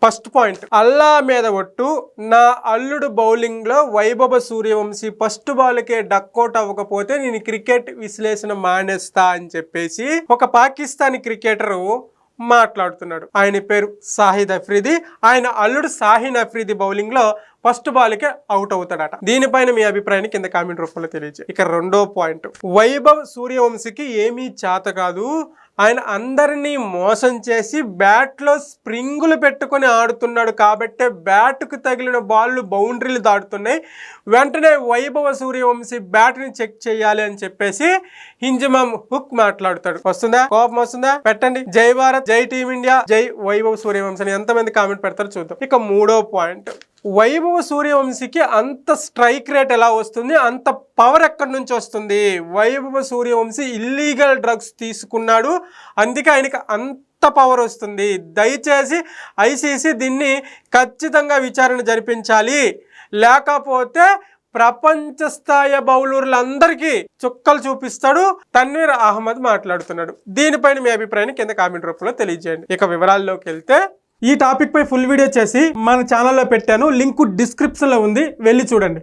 First point, అల్లా మీద ఒట్టు, నా అల్లుడు బౌలింగ్ లో వైభవ సూర్యవంశీ ఫస్ట్ బాల్ కే డక్అవుట్ అవ్వకపోతే నేను క్రికెట్ విశ్లేషణ మానేస్తా అని చెప్పేసి ఒక పాకిస్తానీ క్రికెటర్ మాట్లాడుతున్నాడు. ఆయన పేరు షాహిద్ అఫ్రిది. ఆయన అల్లుడు షాహీన్ అఫ్రిది బౌలింగ్ లో ఫస్ట్ బాల్ కే అవుట్ అవుతాడట. దీనిపైన మీ అభిప్రాయాన్ని కింద కామెంట్ రూపంలో తెలియజేయండి. ఇక రెండో పాయింట్, వైభవ్ సూర్యవంశీకి ఏమీ చేత కాదు, ఆయన అందరినీ మోసం చేసి బ్యాట్ లో స్ప్రింగులు పెట్టుకొని ఆడుతున్నాడు కాబట్టి బ్యాట్కు తగిలిన బాళ్ళు బౌండరీలు దాటుతున్నాయి, వెంటనే వైభవ సూర్యవంశీ బ్యాట్ ని చెక్ చేయాలి అని చెప్పేసి హింజమామ్ హుక్ మాట్లాడుతాడు. వస్తుందా? కోపం వస్తుందా? పెట్టండి. జై భారత్, జై టీమిండియా, జై వైభవ్ సూర్యవంశీ అని ఎంతమంది కామెంట్ పెడతారో చూద్దాం. ఇక మూడో పాయింట్, వైభవ సూర్యవంశీకి అంత స్ట్రైక్ రేట్ ఎలా వస్తుంది, అంత పవర్ ఎక్కడి నుంచి వస్తుంది? వైభవ సూర్యవంశీ ఇల్లీగల్ డ్రగ్స్ తీసుకున్నాడు, అందుకే ఆయనకి అంత పవర్ వస్తుంది. దయచేసి ఐసీసీ దీన్ని ఖచ్చితంగా విచారణ జరిపించాలి, లేకపోతే ప్రపంచ స్థాయి బౌలర్లందరికీ చుక్కలు చూపిస్తాడు. తన్వీర్ అహ్మద్ మాట్లాడుతున్నాడు. దీనిపైన మీ అభిప్రాయాన్ని కింద కామెంట్ రూపంలో తెలియజేయండి. ఇక వివరాల్లోకి వెళ్తే, ఈ టాపిక్ పై ఫుల్ వీడియో చేసి మన ఛానల్లో పెట్టాను, లింక్ డిస్క్రిప్షన్లో ఉంది, వెళ్ళి చూడండి.